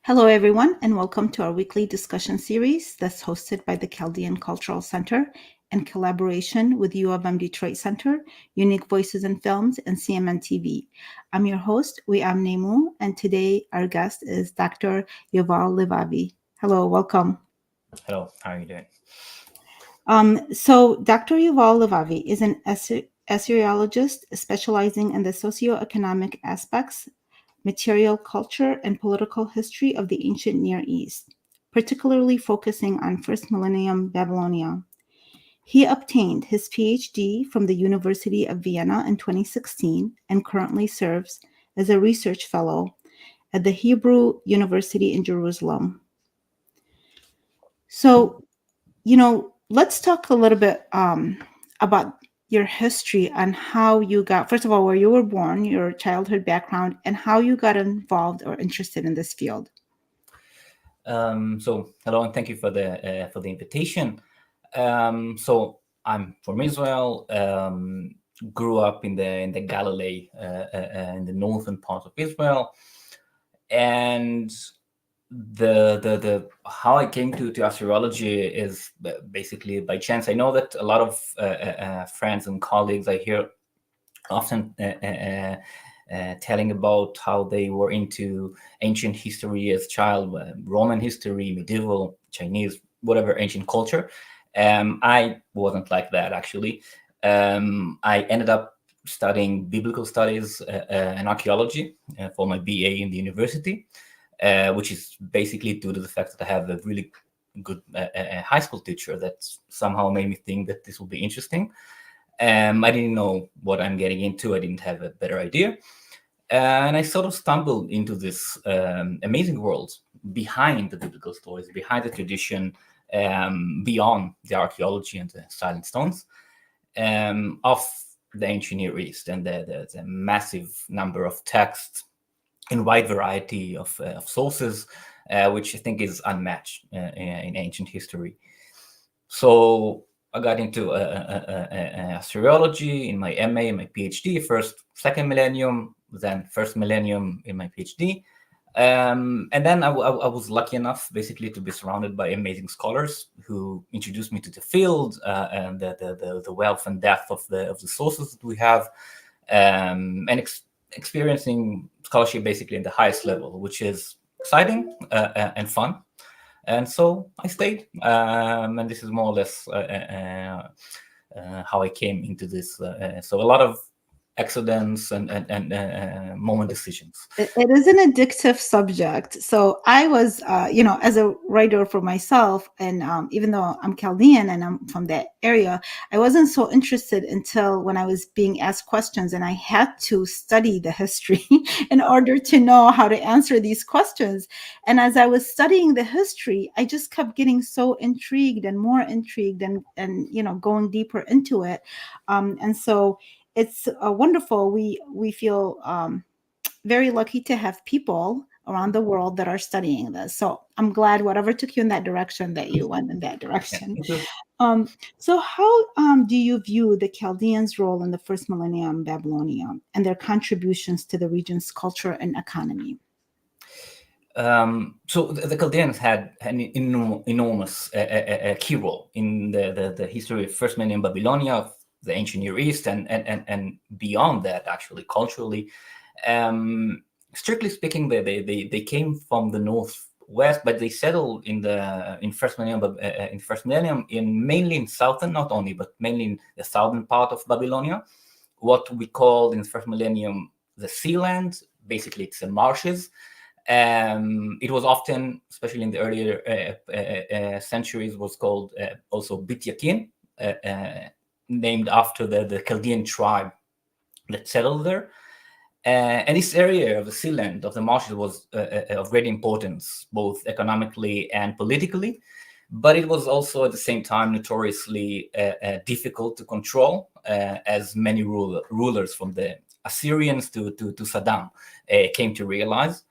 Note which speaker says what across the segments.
Speaker 1: Hello, everyone, and welcome to our weekly discussion series that's hosted by the Chaldean Cultural Center in collaboration with U of M Detroit Center, Unique Voices in Films, and CMN TV. I'm your host, Wiam Nemu, and today our guest is Dr. Yuval Levavi. Hello, welcome.
Speaker 2: Hello, how are you doing?
Speaker 1: So Dr. Yuval Levavi is an Assyriologist specializing in the socio-economic aspects, material culture, and political history of the ancient Near East, particularly focusing on first millennium Babylonia. He obtained his PhD from the University of Vienna in 2016 and currently serves as a research fellow at the Hebrew University in Jerusalem. So, let's talk a little bit about your history and how you got, first of all, where you were born, your childhood background, and how you got involved or interested in this field.
Speaker 2: So hello and thank you for the invitation. So I'm from Israel. Grew up in the Galilee, in the northern part of Israel, and the how I came to Assyriology is basically by chance. I know that a lot of friends and colleagues I hear often telling about how they were into ancient history as a child, Roman history, medieval, Chinese, whatever ancient culture. I wasn't like that, actually. I ended up studying biblical studies and archaeology for my BA in the university, which is basically due to the fact that I have a really good high school teacher that somehow made me think that this will be interesting. I didn't know what I'm getting into. I didn't have a better idea. And I sort of stumbled into this amazing world behind the biblical stories, behind the tradition, beyond the archaeology and the silent stones of the ancient Near East and the massive number of texts in wide variety of sources, which I think is unmatched in ancient history. So I got into Assyriology in my MA and my PhD, first, second millennium, then first millennium in my PhD. And then I was lucky enough basically to be surrounded by amazing scholars who introduced me to the field and the wealth and depth of the sources that we have, and experiencing scholarship basically in the highest level, which is exciting and fun. And so I stayed, and this is more or less how I came into this. So a lot of accidents and moment decisions.
Speaker 1: It is an addictive subject. So I was, as a writer for myself, and even though I'm Chaldean and I'm from that area, I wasn't so interested until when I was being asked questions and I had to study the history in order to know how to answer these questions. And as I was studying the history, I just kept getting so intrigued and more intrigued and going deeper into it. And so it's wonderful. We feel very lucky to have people around the world that are studying this. So I'm glad whatever took you in that direction that you went in that direction. So how do you view the Chaldeans' role in the first millennium Babylonia and their contributions to the region's culture and economy?
Speaker 2: So the Chaldeans had an enormous key role in the history of first millennium Babylonia, the ancient Near East, and beyond that, actually, culturally. Strictly speaking, they came from the northwest, but they settled in first millennium mainly in southern, not only, but mainly in the southern part of Babylonia, what we called in the first millennium the sealand. Basically, it's the marshes. It was often, especially in the earlier centuries, was called also Bit Yakin, named after the Chaldean tribe that settled there. And this area of the sealand, of the marshes, was of great importance, both economically and politically. But it was also at the same time notoriously difficult to control, as many rulers from the Assyrians to Saddam came to realize.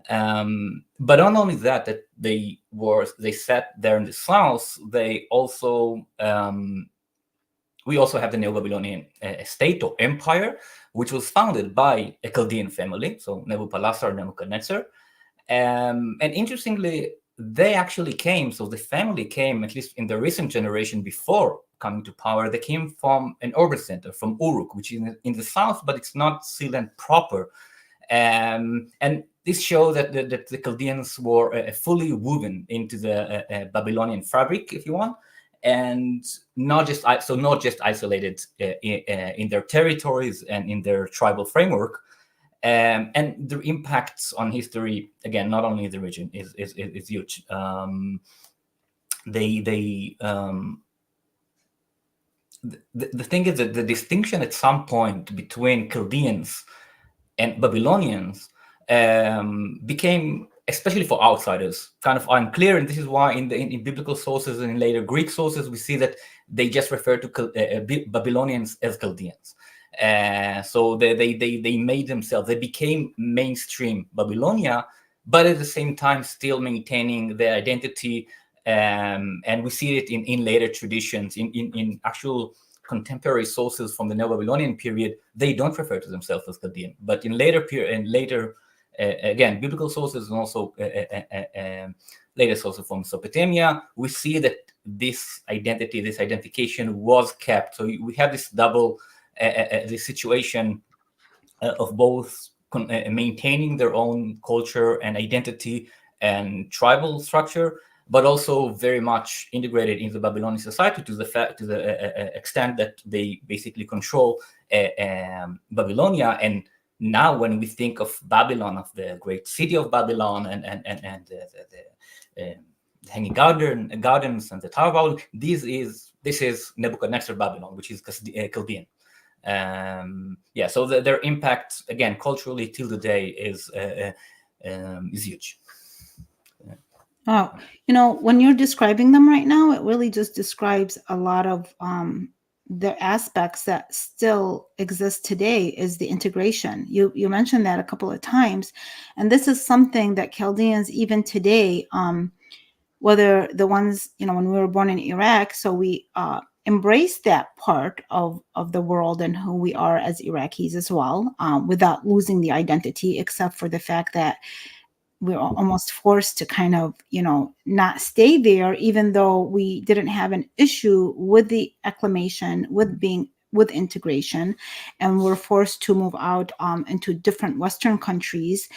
Speaker 2: But not only that they sat there in the south, they also we also have the Neo-Babylonian state or empire, which was founded by a Chaldean family, so Nebuchadnezzar, And interestingly, they actually came, so the family came, at least in the recent generation before coming to power, they came from an urban center, from Uruk, which is in the south, but it's not Sealand proper. And this shows that the Chaldeans were fully woven into the Babylonian fabric, if you want, and not just isolated in their territories and in their tribal framework. And the impacts on history, again, not only in the region, is huge. The thing is that the distinction at some point between Chaldeans and Babylonians became, especially for outsiders, kind of unclear. And this is why in biblical sources and in later Greek sources, we see that they just refer to Babylonians as Chaldeans. So they made themselves, they became mainstream Babylonia, but at the same time still maintaining their identity. And we see it in later traditions, in actual contemporary sources from the Neo-Babylonian period. They don't refer to themselves as Chaldean, but in later again, biblical sources and also later sources from Mesopotamia, we see that this identity, this identification was kept. So we have this double the situation of both maintaining their own culture and identity and tribal structure, but also very much integrated into Babylonian society to the extent that they basically control Babylonia. And now, when we think of Babylon, of the great city of Babylon, and the Hanging Gardens and the Tower of Babylon, this is Nebuchadnezzar Babylon, which is Chaldean. So their impact, again, culturally till the day is huge.
Speaker 1: Oh, when you're describing them right now, it really just describes a lot of the aspects that still exist today is the integration. You mentioned that a couple of times, and this is something that Chaldeans even today, whether the ones, when we were born in Iraq, so we embrace that part of the world and who we are as Iraqis as well, without losing the identity, except for the fact that we're almost forced to kind of, not stay there, even though we didn't have an issue with the acclimation, with integration, and we're forced to move out into different Western countries.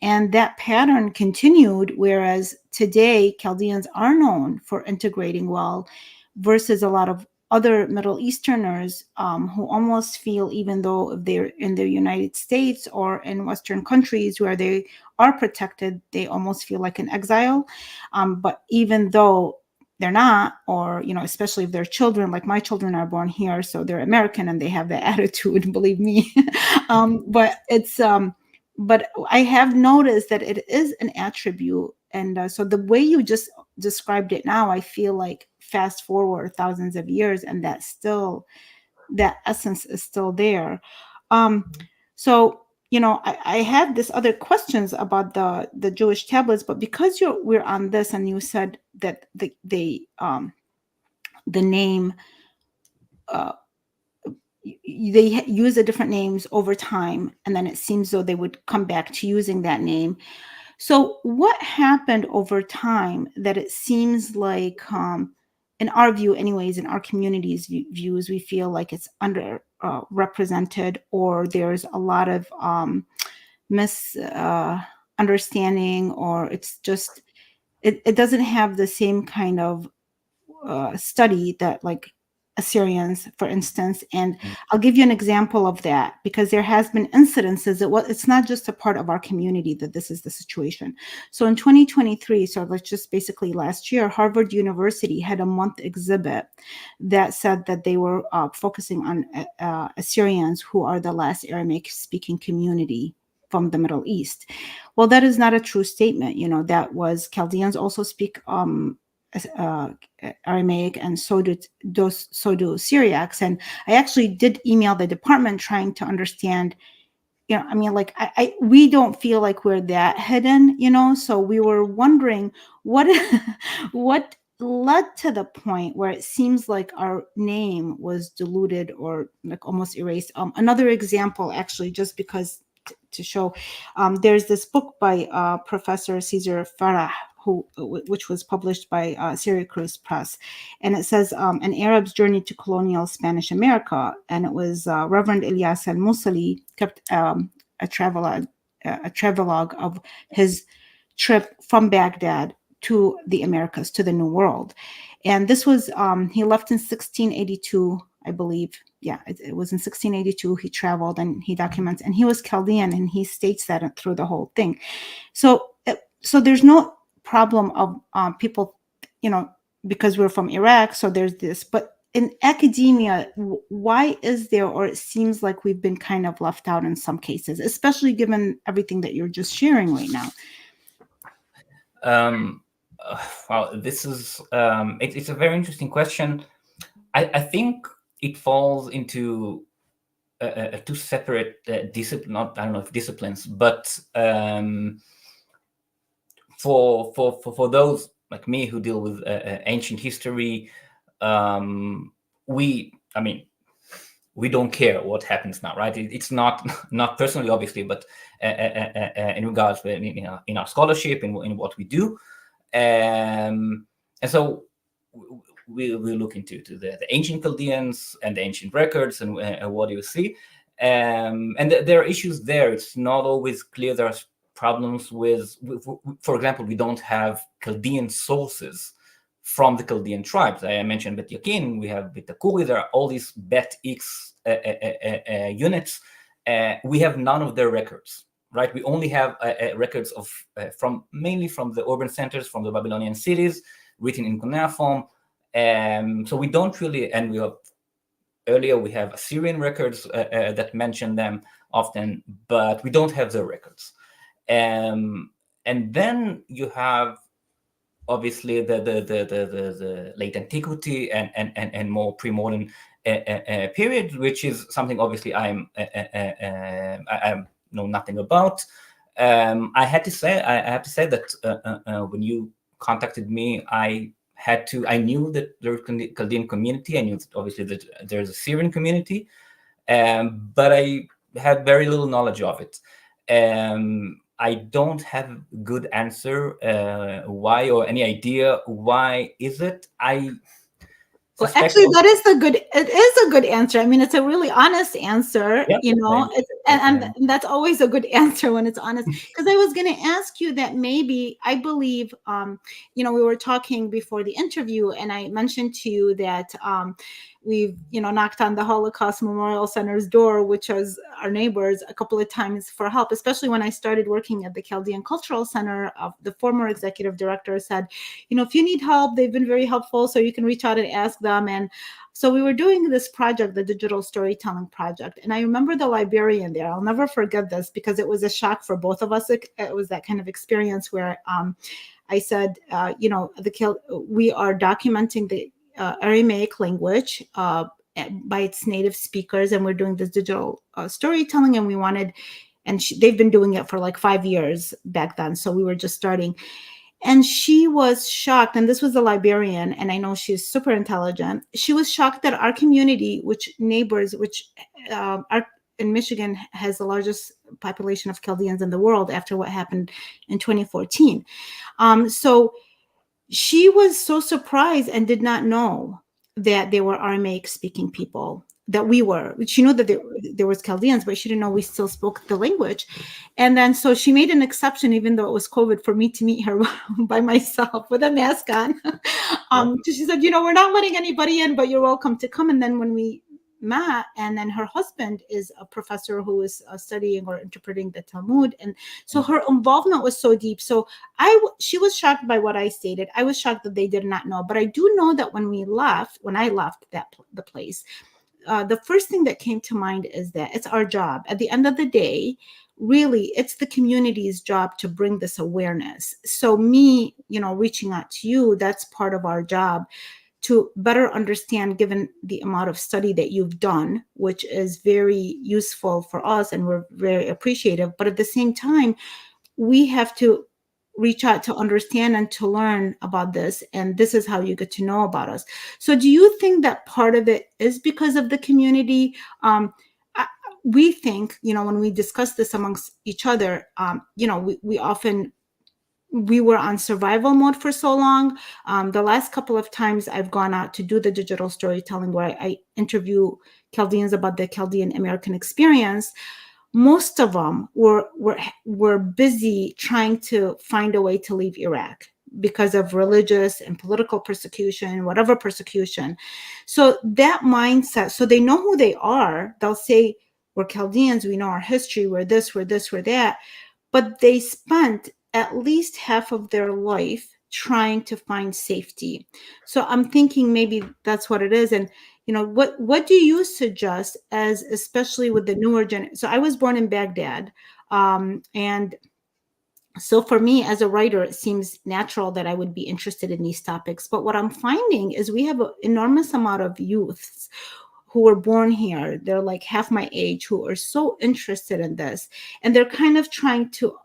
Speaker 1: And that pattern continued, whereas today Chaldeans are known for integrating well, versus a lot of other Middle Easterners who almost feel, even though if they're in the United States or in Western countries where they are protected, they almost feel like an exile. But even though they're not, or, especially if they're children, like my children are born here, so they're American and they have that attitude, believe me. But I have noticed that it is an attribute. And so the way you just described it now, I feel like fast forward thousands of years and that essence is still there. So, I had this other questions about the Jewish tablets, but because we're on this and you said that the name, they use the different names over time, and then it seems though they would come back to using that name. So what happened over time that it seems like, in our view anyways, in our community's views, we feel like it's under represented, or there's a lot of misunderstanding, or it's just, it doesn't have the same kind of study that like Assyrians, for instance. And I'll give you an example of that, because there has been incidences it's not just a part of our community that this is the situation. So in 2023, so let's just basically last year, Harvard University had a month exhibit that said that they were focusing on Assyrians, who are the last Aramaic speaking community from the Middle East. Well, that is not a true statement. That was Chaldeans also speak Aramaic, and so do Syriacs. And I actually did email the department trying to understand, we don't feel like we're that hidden, so we were wondering what what led to the point where it seems like our name was diluted or like almost erased. Another example, actually, just because to show. There's this book by Professor Caesar Farah, which was published by Syracuse Press, and it says an Arab's journey to colonial Spanish America, and it was Reverend Ilyas al-Musali kept a travelogue of his trip from Baghdad to the Americas, to the New World. And this was, he left in 1682, I believe. Yeah, it was in 1682 he traveled, and he documents, and he was Chaldean, and he states that through the whole thing. So there's no problem of people, because we're from Iraq, so there's this. But in academia, why is there, or it seems like we've been kind of left out in some cases, especially given everything that you're just sharing right now?
Speaker 2: Well, this is it's a very interesting question. I think it falls into two separate disciplines. I don't know if disciplines, but for those like me who deal with ancient history, we don't care what happens now, right? It's not personally, obviously, but in regards to, in our scholarship, in what we do, and so we look into the ancient Chaldeans and the ancient records, and what do you see, and there are issues there. It's not always clear. There are problems with, for example, we don't have Chaldean sources from the Chaldean tribes. I mentioned Bet Yakin, we have Bet Akuri, there are all these Bet X units. We have none of their records, right? We only have records of mainly from the urban centers, from the Babylonian cities, written in cuneiform. So we don't really, and we have earlier we have Assyrian records that mention them often, but we don't have their records. And then you have obviously the late antiquity and more pre-modern period, which is something obviously I know nothing about. I have to say that when you contacted me, I knew that there was a Chaldean community. I knew that obviously that there's a Syrian community, but I had very little knowledge of it. I don't have a good answer why, or any idea why is it.
Speaker 1: Well, actually, it is a good answer. I mean, it's a really honest answer,
Speaker 2: yeah,
Speaker 1: and that's always a good answer when it's honest. Because I was going to ask you that maybe, I believe, we were talking before the interview, and I mentioned to you that we've, knocked on the Holocaust Memorial Center's door, which was our neighbors, a couple of times for help, especially when I started working at the Chaldean Cultural Center. The former executive director said, if you need help, they've been very helpful, so you can reach out and ask them. And so we were doing this project, the digital storytelling project. And I remember the librarian there. I'll never forget this because it was a shock for both of us. It was that kind of experience where I said, we are documenting the Aramaic language by its native speakers, and we're doing this digital storytelling, and we wanted, and they've been doing it for like 5 years back then, so we were just starting. And she was shocked, and this was a librarian, and I know she's super intelligent. She was shocked that our community, which in Michigan has the largest population of Chaldeans in the world after what happened in 2014. So she was so surprised and did not know that they were Aramaic speaking people, that we were. She knew that there was Chaldeans, but she didn't know we still spoke the language. And then so she made an exception, even though it was COVID, for me to meet her by myself with a mask on. She said, we're not letting anybody in, but you're welcome to come. And then when we met, and then her husband is a professor who is studying or interpreting the Talmud, and so her involvement was so deep. So she was shocked by what I stated. I was shocked that they did not know, but I do know that when I left the place, the first thing that came to mind is that it's our job. At the end of the day, really, it's the community's job to bring this awareness. So me, reaching out to you, that's part of our job, to better understand, given the amount of study that you've done, which is very useful for us, and we're very appreciative. But at the same time, we have to reach out to understand and to learn about this, and this is how you get to know about us. So do you think that part of it is because of the community? we think, when we discuss this amongst each other, we often, we were on survival mode for so long. The last couple of times I've gone out to do the digital storytelling, where I interview Chaldeans about the Chaldean American experience, most of them were busy trying to find a way to leave Iraq because of religious and political persecution, whatever persecution. So that mindset, so they know who they are. They'll say, we're Chaldeans, we know our history, we're this, we're this, we're that. But they spent at least half of their life trying to find safety. So I'm thinking maybe that's what it is. And what do you suggest, as especially with the newer generation? So I was born in Baghdad, and so for me as a writer, it seems natural that I would be interested in these topics. But what I'm finding is we have an enormous amount of youths who were born here. They're like half my age, who are so interested in this, and they're kind of trying to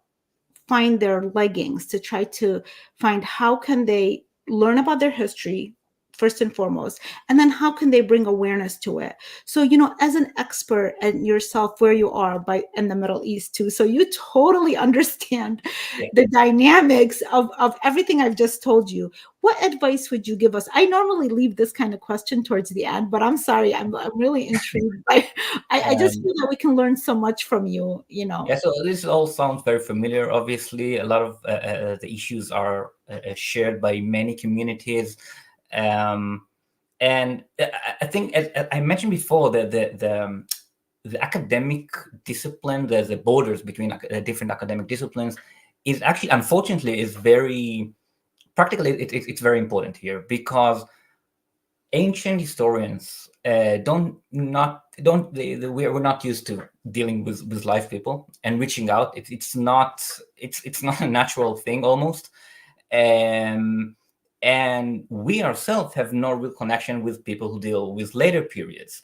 Speaker 1: find their leggings, to try to find how can they learn about their history first and foremost, and then how can they bring awareness to it. So as an expert and yourself, where you are in the Middle East too, so you totally understand
Speaker 2: Yeah.
Speaker 1: the dynamics of everything I've just told you. What advice would you give us? I normally leave this kind of question towards the end, but I'm sorry, I'm really intrigued by I just
Speaker 2: Um,
Speaker 1: feel that we can learn so much from you.
Speaker 2: yeah, so this all sounds very familiar. Obviously, a lot of the issues are shared by many communities. And I think, as I mentioned before, the academic discipline, the borders between different academic disciplines, is actually, unfortunately, is very practically. It's very important here, because ancient historians we're not used to dealing with live people and reaching out. It's not a natural thing almost. And we ourselves have no real connection with people who deal with later periods.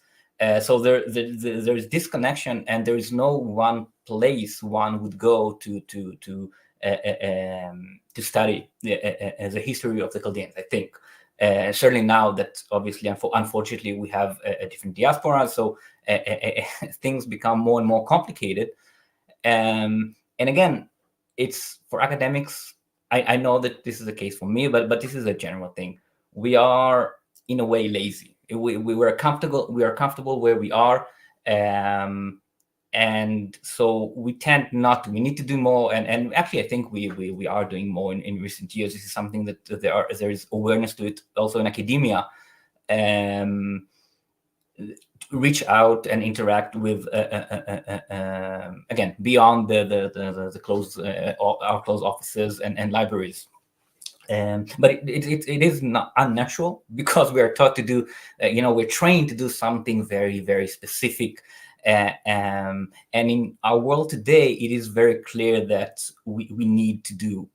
Speaker 2: So there's disconnection, and there is no one place one would go to study the history of the Chaldeans, I think. Certainly now that, obviously, unfortunately, we have a different diaspora, so things become more and more complicated. And again, it's for academics. I know that this is the case for me, but this is a general thing. We are, in a way, lazy. We are comfortable. We are comfortable where we are, and so we tend not to. We need to do more. And actually, I think we are doing more in recent years. This is something that there is awareness to it also in academia. Reach out and interact with again, beyond the closed our closed offices and libraries. But it is not unnatural, because we are taught to do, we're trained to do something very, very specific. And in our world today, it is very clear that we need to do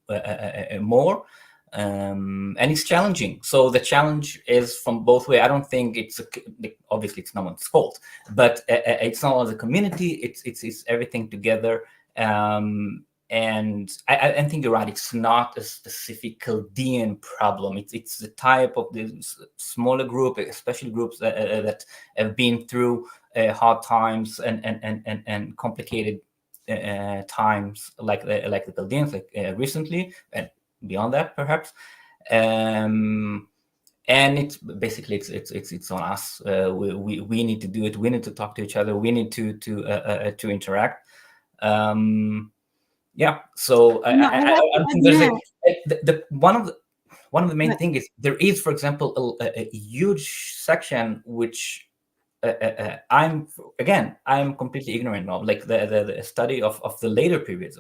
Speaker 2: more. And it's challenging. So the challenge is from both ways. I don't think obviously it's no one's fault, but it's not the community. It's everything together. And I think you're right. It's not a specific Chaldean problem. It's the type of the smaller group, especially groups that have been through hard times and complicated times, like the Chaldeans, recently, and beyond that, perhaps. And it's basically it's on us. We need to do it. We need to talk to each other. We need to interact. Yeah. So
Speaker 1: I have
Speaker 2: I
Speaker 1: to
Speaker 2: think there's
Speaker 1: admit,
Speaker 2: one of the main things is there is, for example, a huge section which I'm completely ignorant of, like the study of the later periods,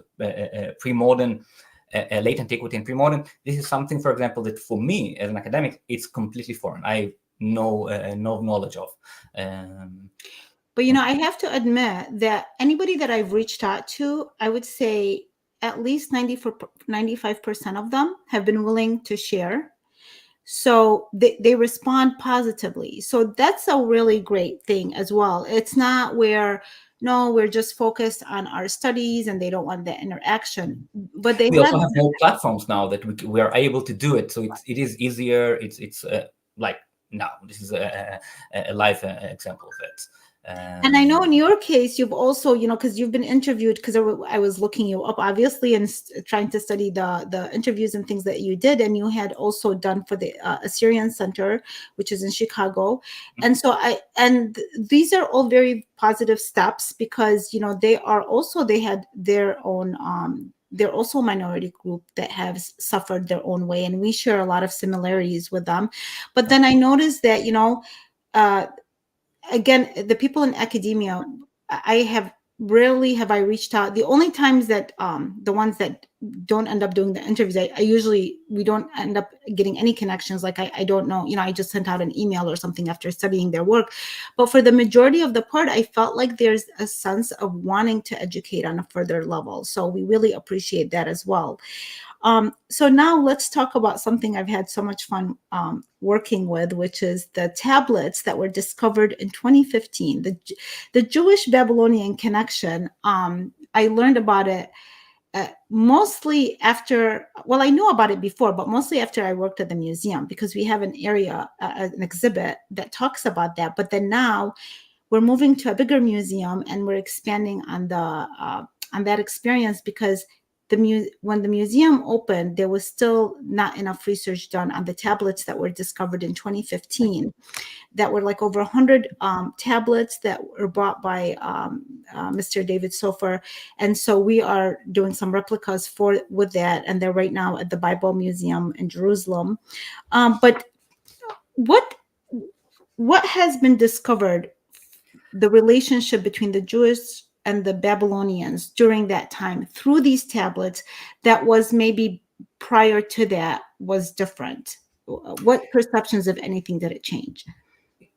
Speaker 2: pre-modern, late antiquity and pre-modern. This is something, for example, that for me as an academic, it's completely foreign. I no knowledge of.
Speaker 1: But I have to admit that anybody that I've reached out to, I would say at least 95% of them have been willing to share. So they respond positively. So that's a really great thing as well. It's not where, no, we're just focused on our studies and they don't want the interaction. But they
Speaker 2: We
Speaker 1: let
Speaker 2: also have more platforms now that we are able to do it. So it is easier. It's like now this is a live example of it.
Speaker 1: And I know in your case, you've also, because you've been interviewed, because I was looking you up, obviously, and trying to study the interviews and things that you did. And you had also done for the Assyrian Center, which is in Chicago. And so these are all very positive steps, because, they had their own, they're also a minority group that have suffered their own way. And we share a lot of similarities with them. But then I noticed that, again, the people in academia, rarely have I reached out. The only times that the ones that don't end up doing the interviews, we don't end up getting any connections. Like I don't know, I just sent out an email or something after studying their work. But for the majority of the part, I felt like there's a sense of wanting to educate on a further level. So we really appreciate that as well. So now let's talk about something I've had so much fun working with, which is the tablets that were discovered in 2015, the Jewish Babylonian connection. I learned about it mostly after, well, I knew about it before, but mostly after I worked at the museum, because we have an area, an exhibit that talks about that. But then now we're moving to a bigger museum, and we're expanding on that experience, because when the museum opened, there was still not enough research done on the tablets that were discovered in 2015. That were like over 100 tablets that were brought by Mr. David Sofer. And so we are doing some replicas with that, and they're right now at the Bible Museum in Jerusalem. But what has been discovered, the relationship between the Jewish and the Babylonians during that time through these tablets, that was maybe prior to that was different? What perceptions, if anything, did it change?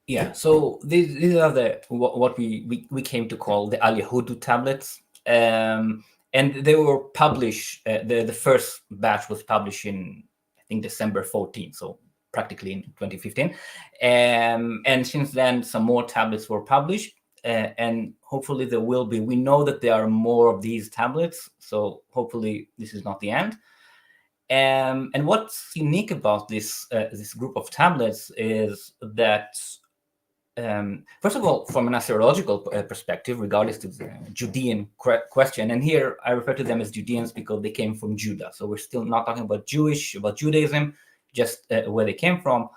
Speaker 2: Yeah, so these are what we came to call the Al Yahudu tablets, and they were published. The first batch was published in, I think, December 14th, so practically in 2015, and since then some more tablets were published, and hopefully there will be. We know that there are more of these tablets, so hopefully this is not the end. And what's unique about this group of tablets is that, first of all, from an Assyriological perspective, regardless to the Judean question, and here I refer to them as Judeans because they came from Judah. So we're still not talking about Judaism, just where they came from,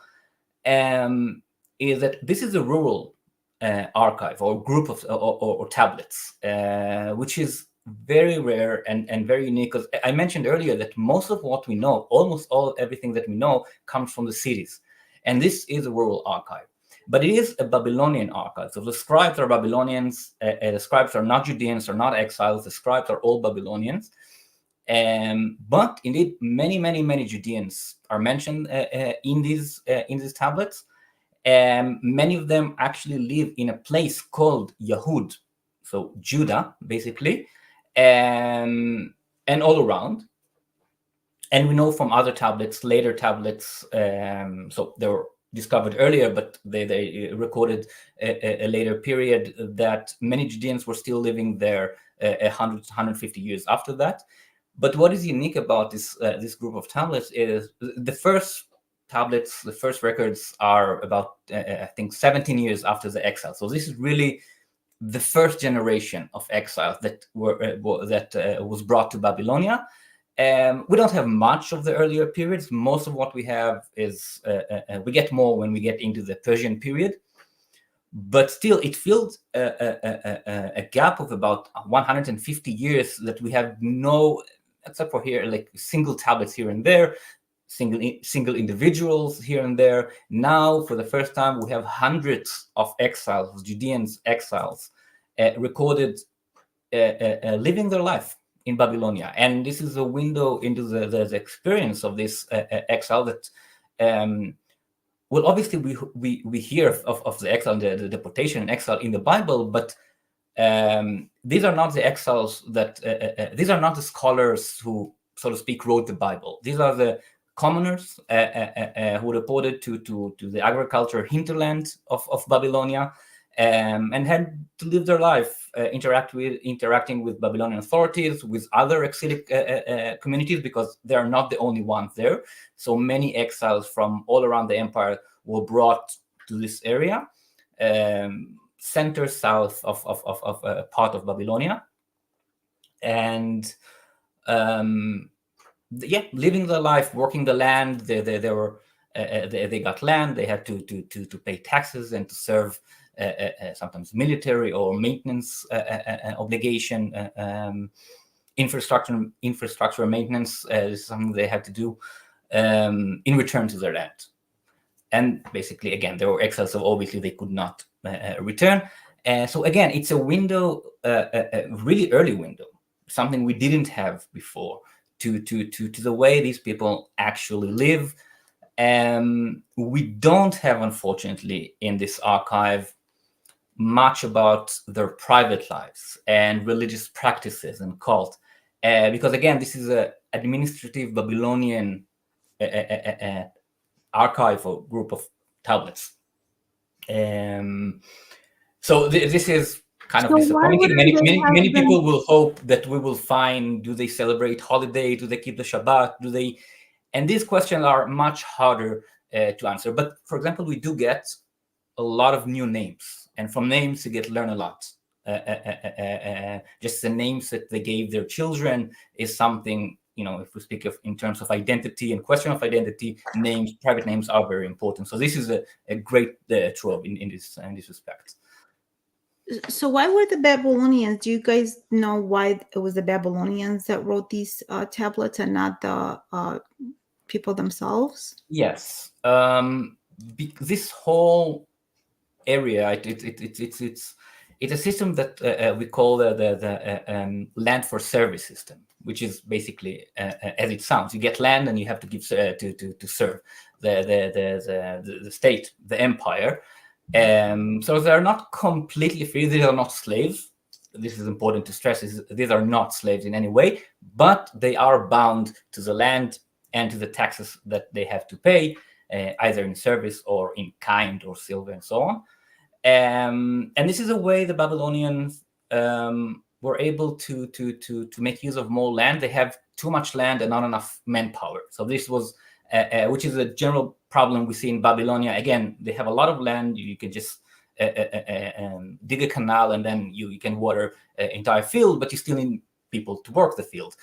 Speaker 2: is that this is a rural archive or group of or tablets, which is very rare and very unique. Because I mentioned earlier that most of what we know, almost everything that we know, comes from the cities. And this is a rural archive. But it is a Babylonian archive. So the scribes are Babylonians. The scribes are not Judeans, are not exiles. The scribes are all Babylonians. But indeed, many Judeans are mentioned in these tablets. Many of them actually live in a place called Yahud, so Judah, basically, and all around. And we know from other tablets, later tablets, so they were discovered earlier, but they recorded a later period, that many Judeans were still living there 150 years after that. But what is unique about this group of tablets is the first tablets, the first records are about, I think, 17 years after the exile. So this is really the first generation of exiles that was brought to Babylonia. We don't have much of the earlier periods. Most of what we have is, we get more when we get into the Persian period. But still, it filled a gap of about 150 years that we have no, except for here, like single tablets here and there, single individuals here and there. Now, for the first time, we have hundreds of exiles, Judeans exiles, recorded living their life in Babylonia. And this is a window into the experience of this exile that, well, obviously we hear of the exile, the deportation and exile in the Bible, but these are not the exiles that, these are not the scholars who, so to speak, wrote the Bible. These are the commoners who reported to the agriculture hinterland of Babylonia, and had to live their life interacting with Babylonian authorities, with other exilic communities, because they are not the only ones there. So many exiles from all around the empire were brought to this area. center south of a part of Babylonia, and living their life, working the land. They were they got land. They had to pay taxes and to serve sometimes military or maintenance obligation. Infrastructure maintenance is something they had to do in return to their land. And basically, again, there were exiles, so obviously they could not return. So again, it's a window, a really early window, something we didn't have before, to the way these people actually live. We don't have, unfortunately, in this archive much about their private lives and religious practices and cult, because again, this is an administrative Babylonian archival group of tablets. So this is kind of disappointing. Many people will hope that we will find, do they celebrate holiday? Do they keep the Shabbat? Do they? And these questions are much harder to answer. But for example, we do get a lot of new names, and from names you get learn a lot. Just the names that they gave their children is something, if we speak of in terms of identity and question of identity, names, private names are very important. So this is a great trove in this respect.
Speaker 1: So why were the Babylonians? Do you guys know why it was the Babylonians that wrote these tablets and not the people themselves?
Speaker 2: Yes, this whole area, it's a system that we call the land for service system, which is basically as it sounds. You get land and you have to give to serve the state, the empire. So they're not completely free. These are not slaves. This is important to stress. These are not slaves in any way, but they are bound to the land and to the taxes that they have to pay, either in service or in kind or silver and so on. And this is a way the Babylonians were able to make use of more land. They have too much land and not enough manpower. So this was, which is a general problem we see in Babylonia. Again, they have a lot of land. You can just dig a canal and then you can water an entire field, but you still need people to work the field.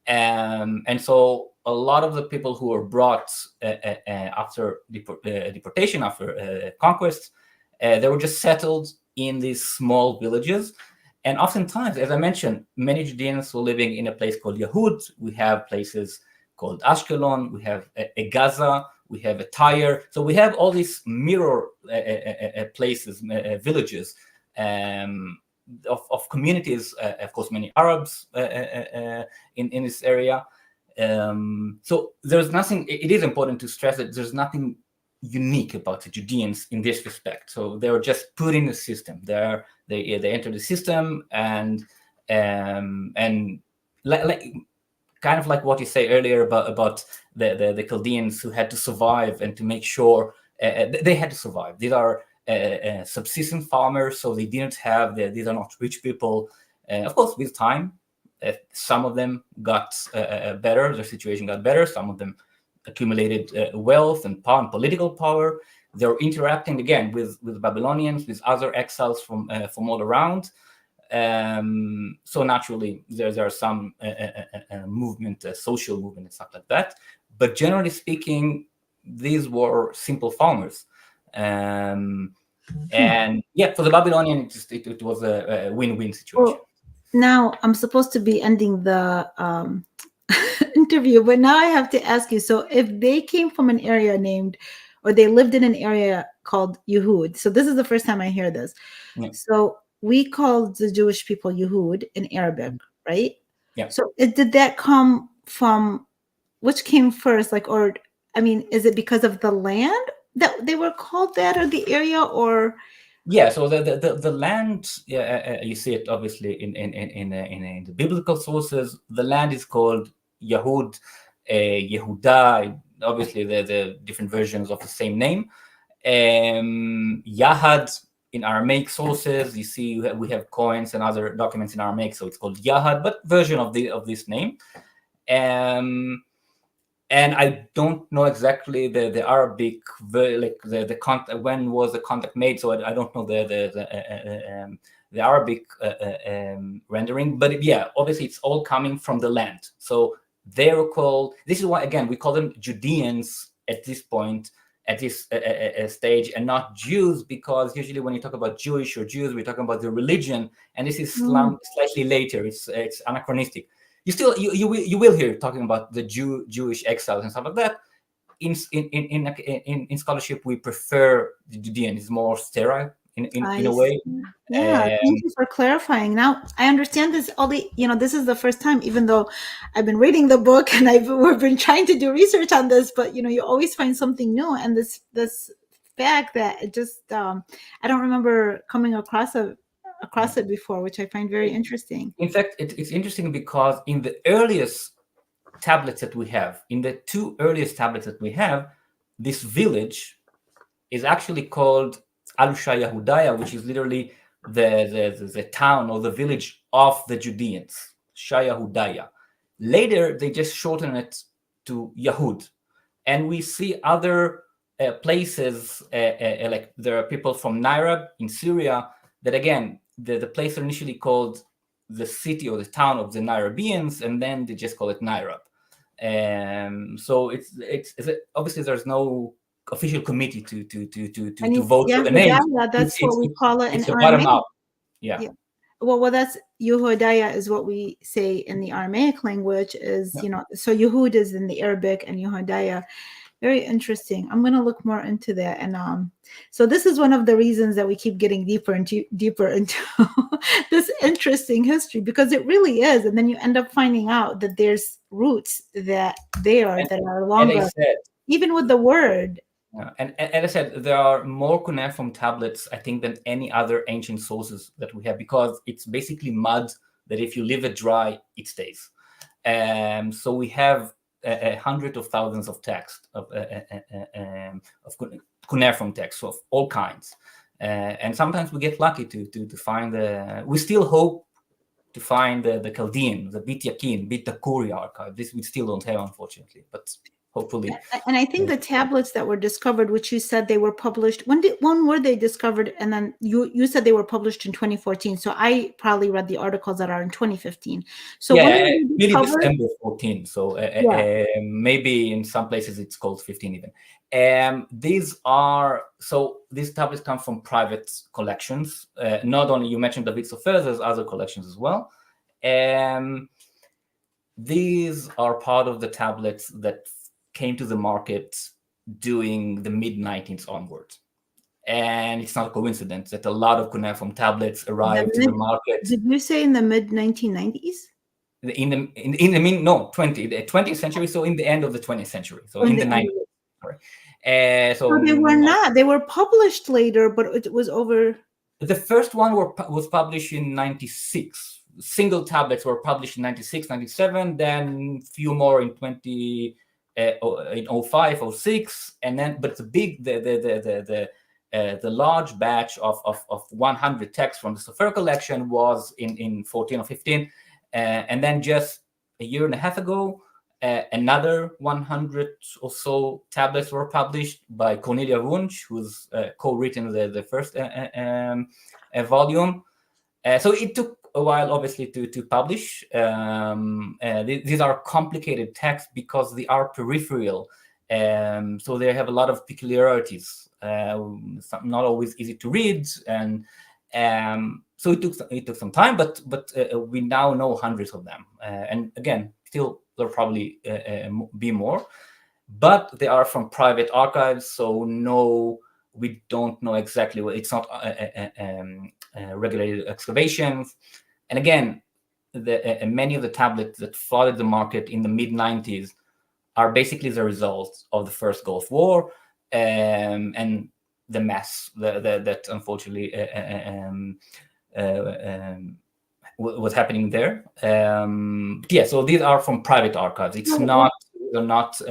Speaker 2: And so a lot of the people who were brought after deportation, after conquest, they were just settled in these small villages. And oftentimes, as I mentioned, many Judeans were living in a place called Yahud. We have places called Ashkelon. We have a Gaza. We have a Tyre. So we have all these mirror places, villages of communities. Of course, many Arabs in this area. So there's nothing. It is important to stress that there's nothing unique about the Judeans in this respect. So they were just put in the system. They enter the system and kind of like what you say earlier about the Chaldeans who had to survive and to make sure they had to survive. These are subsistence farmers, so they didn't have. These are not rich people. Of course, with time, some of them got better. Their situation got better. Some of them accumulated wealth and power and political power. They're interacting again with Babylonians, with other exiles from all around. So naturally, there are some movement, social movement and stuff like that. But generally speaking, these were simple farmers. And yeah, for the Babylonian, it was a win-win situation.
Speaker 1: Well, now I'm supposed to be ending the interview, but now I have to ask you. So if they came from an area named, or they lived in an area called Yehud, so this is the first time I hear this. Yeah. So we called the Jewish people Yehud in Arabic, right?
Speaker 2: Yeah.
Speaker 1: So did that come from, which came first? Like, or, I mean, is it because of the land that they were called that, or the area, or?
Speaker 2: Yeah, so the land, you see it obviously in the biblical sources. The land is called Yehud, Yehuda. Obviously, the different versions of the same name. Yahad in Aramaic sources, you see we have coins and other documents in Aramaic, so it's called Yahad, but version of this name. And And I don't know exactly the Arabic, like the contact, when was the contact made. So I don't know the Arabic rendering. But yeah, obviously it's all coming from the land. So they're called. This is why again we call them Judeans at this point, at this stage, and not Jews, because usually when you talk about Jewish or Jews, we're talking about the religion, and this is slightly later. It's anachronistic. You will hear talking about the Jewish exiles and stuff like that. In scholarship, we prefer the Judean. It's more sterile in a way.
Speaker 1: Yeah, thank you for clarifying. Now I understand this. This is the first time, even though I've been reading the book and we've been trying to do research on this, but you always find something new. And this fact that it just I don't remember coming across it before, which I find very interesting.
Speaker 2: In fact, it's interesting because in the earliest tablets that we have, in the two earliest tablets that we have, this village is actually called Alusha Yahudaya, which is literally the town or the village of the Judeans, Shayahudaya. Later, they just shorten it to Yahud. And we see other places, like there are people from Nairab in Syria, that again, the place initially called the city or the town of the Nairabians, and then they just call it Nairab. So it's obviously there's no official committee to vote for the name.
Speaker 1: That's what we call it in
Speaker 2: Aramaic. Bottom up. Yeah.
Speaker 1: Well, that's Yehudiah is what we say in the Aramaic language. Is so Yehud is in the Arabic and Yehudiah. Very interesting. I'm going to look more into that. And so this is one of the reasons that we keep getting deeper into this interesting history, because it really is. And then you end up finding out that there's roots that are longer, even with the word.
Speaker 2: And as I said, there are more cuneiform tablets, I think, than any other ancient sources that we have, because it's basically mud that if you leave it dry, it stays. So we have hundreds of thousands of texts of cuneiform texts of all kinds, and sometimes we get lucky to find we still hope to find the Chaldean, the Bit Yakin, Bit Takuri archive. This we still don't have, unfortunately, but hopefully.
Speaker 1: And I think the tablets that were discovered, which you said they were published, when were they discovered? And then you said they were published in 2014. So I probably read the articles that are in 2015. So
Speaker 2: maybe December 14. So maybe in some places it's called 15 even. These tablets come from private collections. Not only, you mentioned the David Sofer, there's other collections as well. These are part of the tablets that came to the market during the mid-19th onwards. And it's not a coincidence that a lot of cuneiform tablets arrived to the market.
Speaker 1: Did you say in the mid-1990s?
Speaker 2: In the 20th century, so in the end of the 20th century. So in the 90s. Sorry.
Speaker 1: So they were not. They were published later, but it was over.
Speaker 2: The first one was published in 96. Single tablets were published in 96, 97, then few more in 05, 06, and then but the large batch of 100 texts from the Sofer collection was in 14 or 15, and then just a year and a half ago, another 100 or so tablets were published by Cornelia Wunsch, who's co-written the first volume. So it took a while, obviously, to publish. These are complicated texts because they are peripheral, so they have a lot of peculiarities. Not always easy to read, and so it took some time. But we now know hundreds of them, and again, still there'll probably be more. But they are from private archives, so no, we don't know exactly what. It's not regulated excavations. And again, many of the tablets that flooded the market in the mid-90s are basically the result of the first Gulf War and the mess that unfortunately was happening there. So these are from private archives. It's not, they're not,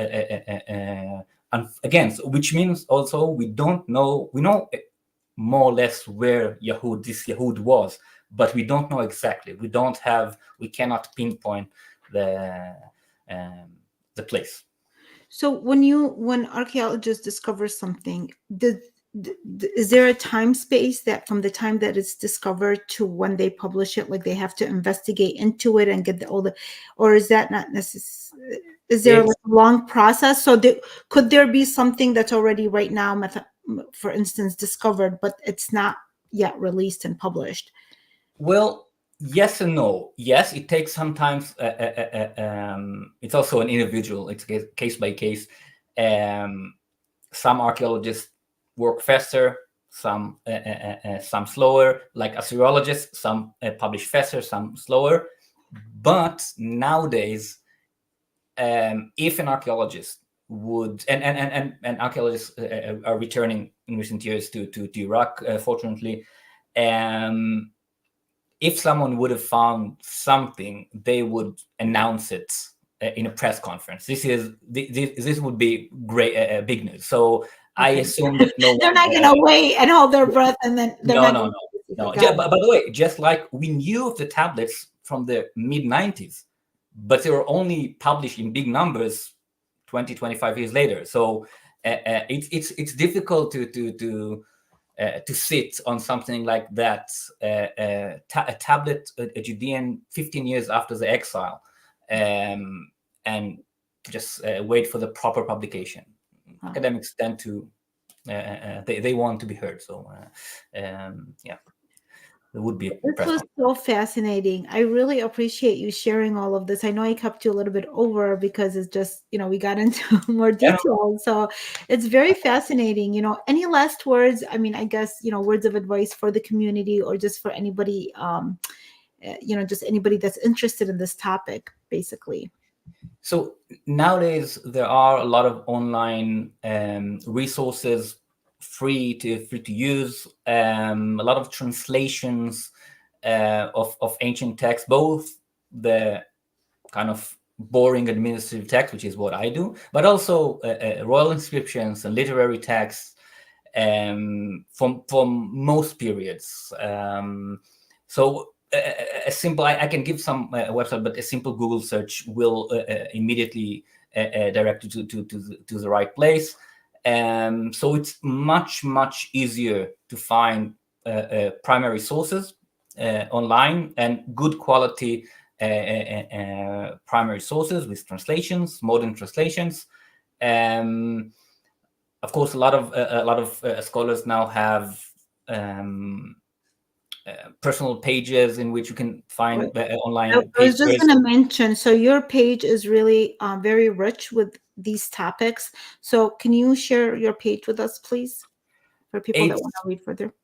Speaker 2: again, which means also we don't know, we know more or less where this Yahud was, but we don't know exactly. We cannot pinpoint the place.
Speaker 1: So when archaeologists discover something, is there a time space that from the time that it's discovered to when they publish it, like they have to investigate into it and get all the, or is that not necessary? Is there
Speaker 2: It's
Speaker 1: like a long process? So could there be something that's already right now, for instance, discovered, but it's not yet released and published?
Speaker 2: Well, yes and no. Yes, it takes sometimes. It's also an individual. It's case by case. Some archaeologists work faster, some slower. Like Assyriologists, some publish faster, some slower. But nowadays, if an archaeologist would, and archaeologists are returning in recent years to Iraq, fortunately. If someone would have found something, they would announce it in a press conference. This would be great, big news. So I assume that no
Speaker 1: They're
Speaker 2: one.
Speaker 1: not going to wait and hold their breath, and then they're
Speaker 2: No,
Speaker 1: not.
Speaker 2: no, no, no. By the way, just like we knew of the tablets from the mid 90s, but they were only published in big numbers 20, 25 years later. So it's difficult to sit on something like that, a tablet, a Judean 15 years after the exile, and just wait for the proper publication. Academics tend to, they want to be heard. So, yeah, there would be a
Speaker 1: This
Speaker 2: press
Speaker 1: was so fascinating. I really appreciate you sharing all of this. I know I kept you a little bit over because it's just, we got into more detail. So it's very fascinating. Any last words? I mean, I guess, words of advice for the community or just for anybody, just anybody that's interested in this topic, basically.
Speaker 2: So nowadays there are a lot of online resources free to use, a lot of translations of ancient texts, both the kind of boring administrative text, which is what I do, but also royal inscriptions and literary texts from most periods. So a simple, I can give some website, but a simple Google search will immediately direct you to the right place. So it's much easier to find primary sources online and good quality primary sources with translations, modern translations. Of course, a lot of scholars now have personal pages in which you can find online
Speaker 1: I was just
Speaker 2: papers.
Speaker 1: going to mention, so your page is really very rich with these topics. So can you share your page with us, please, for people that want to read further?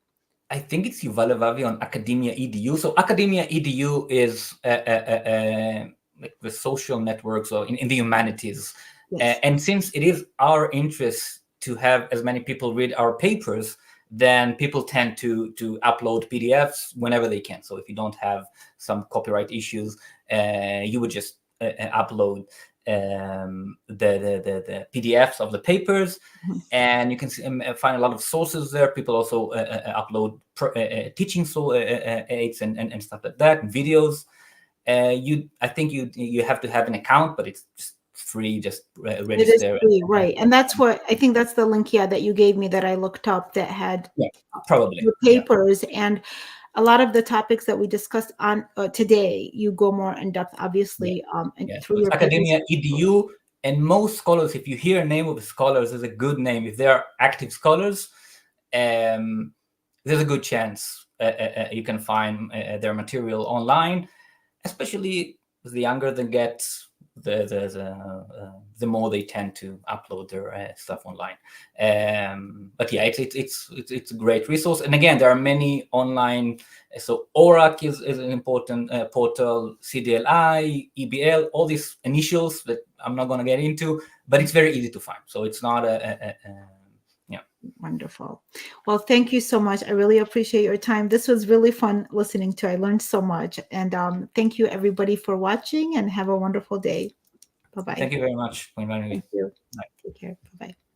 Speaker 2: I think it's Yuval Levavi on Academia EDU. So Academia EDU is like the social networks or in the humanities.
Speaker 1: Yes.
Speaker 2: And since it is our interest to have as many people read our papers, then people tend to upload PDFs whenever they can. So if you don't have some copyright issues, you would just upload the PDFs of the papers, and you can find a lot of sources there. People also upload teaching aids and stuff like that, and videos. I think you have to have an account, but it's just free. Just register.
Speaker 1: It is free, right? And that's what I think. That's the link, that you gave me that I looked up that had
Speaker 2: probably
Speaker 1: your papers and a lot of the topics that we discussed on today. You go more in depth, obviously, through your
Speaker 2: Academia
Speaker 1: papers.
Speaker 2: EDU. And most scholars, if you hear a name of the scholars, is a good name. If they are active scholars, there's a good chance you can find their material online. Especially the younger they get, the more they tend to upload their stuff online. But yeah, it's a great resource. And again, there are many online. So ORAC is an important portal, CDLI, EBL, all these initials that I'm not going to get into, but it's very easy to find. So it's not yeah.
Speaker 1: Wonderful. Well, thank you so much. I really appreciate your time. This was really fun listening to. I learned so much. And thank you, everybody, for watching, and have a wonderful day. Bye-bye.
Speaker 2: Thank you very much for inviting me.
Speaker 1: Thank you.
Speaker 2: Bye.
Speaker 1: Take care. Bye-bye.